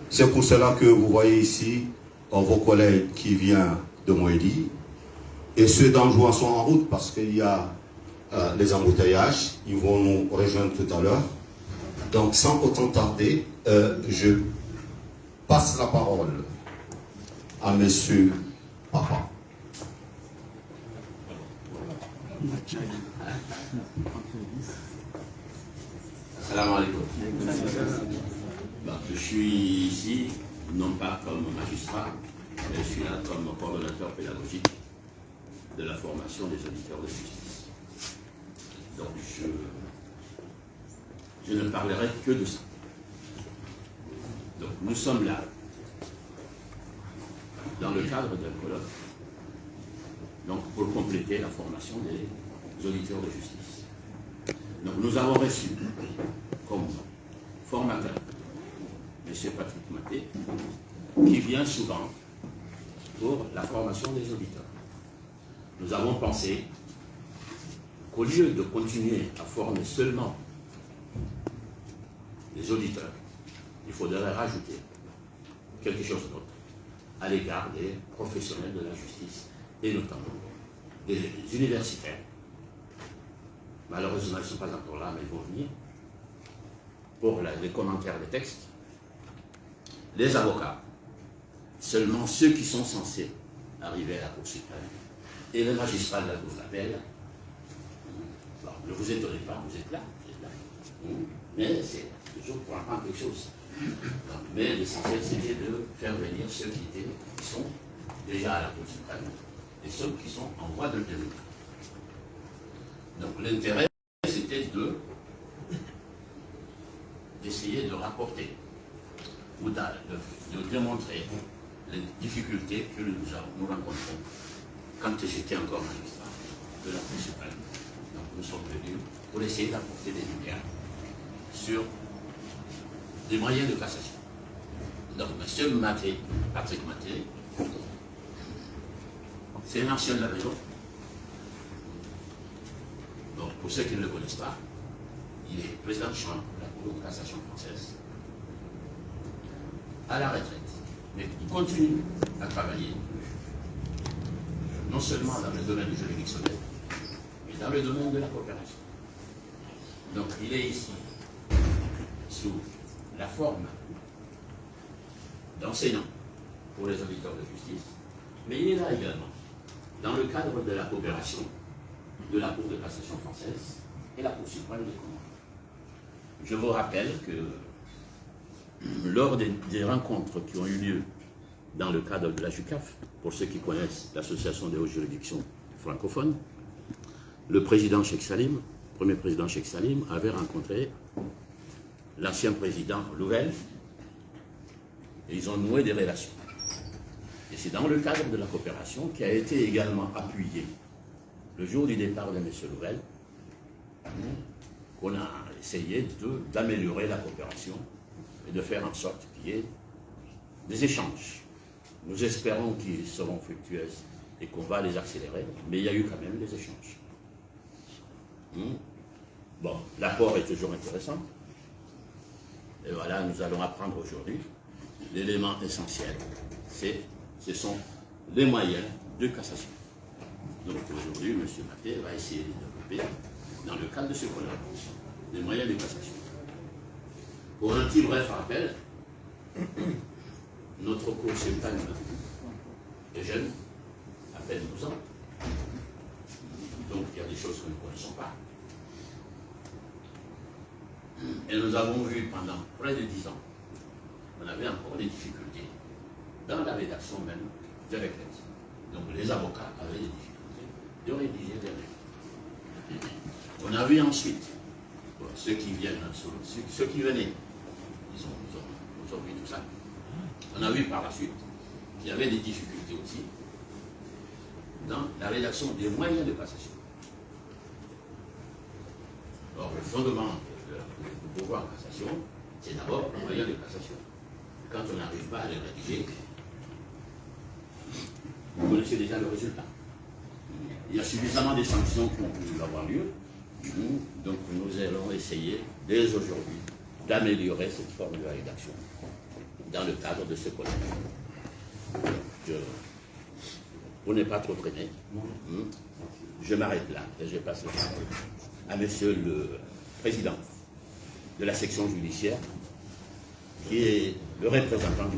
C'est pour cela que vous voyez ici vos collègues qui viennent de Moélie et ceux d'Anjouan sont en route parce qu'il y a les embouteillages. Ils vont nous rejoindre tout à l'heure. Donc, sans autant tarder, je passe la parole à Monsieur Papa. Salam alaikum. Je suis ici, non pas comme magistrat, mais je suis là comme coordonnateur pédagogique de la formation des auditeurs de justice. Donc je ne parlerai que de ça. Donc nous sommes là, dans le cadre d'un colloque, donc pour compléter la formation des auditeurs de justice. Donc nous avons reçu comme formateur M. Patrick Maté, qui vient souvent pour la formation des auditeurs. Nous avons pensé qu'au lieu de continuer à former seulement les auditeurs, il faudrait rajouter quelque chose d'autre à l'égard des professionnels de la justice et notamment des universitaires. Malheureusement, ils ne sont pas encore là, mais ils vont venir pour les commentaires des textes. Les avocats, seulement ceux qui sont censés arriver à la Cour suprême, et les magistrats de la Cour d'appel. Bon, ne vous étonnez pas, vous êtes là. Mais c'est toujours pour apprendre quelque chose. Donc, mais l'essentiel, c'était de faire venir ceux qui sont déjà à la Cour suprême et ceux qui sont en voie de devenir. Donc l'intérêt, c'était d'essayer de rapporter ou de démontrer les difficultés que nous rencontrons quand j'étais encore magistrat de la Cour suprême. Donc nous sommes venus pour essayer d'apporter des lumières sur des moyens de cassation. Donc M. Maté, Patrick Maté, c'est un ancien de la maison. Donc pour ceux qui ne le connaissent pas, il est président de chambre de la Cour de cassation française, à la retraite, mais il continue à travailler, non seulement dans le domaine du juridictionnel, mais dans le domaine de la coopération. Donc il est ici sous la forme d'enseignant pour les auditeurs de justice, mais il est là également dans le cadre de la coopération de la Cour de cassation française et la Cour suprême des Comores. Je vous rappelle que lors des rencontres qui ont eu lieu dans le cadre de la JUCAF, pour ceux qui connaissent l'Association des hautes juridictions francophones, le président Cheikh Salim, premier président Cheikh Salim, avait rencontré l'ancien président Louvel et ils ont noué des relations. Et c'est dans le cadre de la coopération qui a été également appuyé le jour du départ de M. Louvel qu'on a essayé d'améliorer la coopération et de faire en sorte qu'il y ait des échanges. Nous espérons qu'ils seront fructueux et qu'on va les accélérer, mais il y a eu quand même des échanges. Bon, l'apport est toujours intéressant. Et voilà, nous allons apprendre aujourd'hui l'élément essentiel, ce sont les moyens de cassation. Donc aujourd'hui, M. Maté va essayer de développer, dans le cadre de ce colloque, les moyens de cassation. Pour un petit bref rappel, notre Cour suprême est jeune, à peine 12 ans. Donc il y a des choses que nous ne connaissons pas. Et nous avons vu pendant près de 10 ans, on avait encore des difficultés dans la rédaction même des requêtes. Donc les avocats avaient des difficultés de rédiger des requêtes. On a vu ensuite, ceux qui viennent, ceux qui venaient, ils ont vu tout ça. On a vu par la suite qu'il y avait des difficultés aussi dans la rédaction des moyens de cassation. Or, le fondement du pouvoir en cassation, c'est d'abord le moyen de cassation. Quand on n'arrive pas à les rédiger, vous connaissez déjà le résultat. Il y a suffisamment de sanctions qui ont pu avoir lieu. Donc nous allons essayer, dès aujourd'hui, d'améliorer cette forme de rédaction. dans le cadre de ce collège. Pour ne pas trop traîner, je m'arrête là et je passe la parole à monsieur le président de la section judiciaire, qui est le représentant du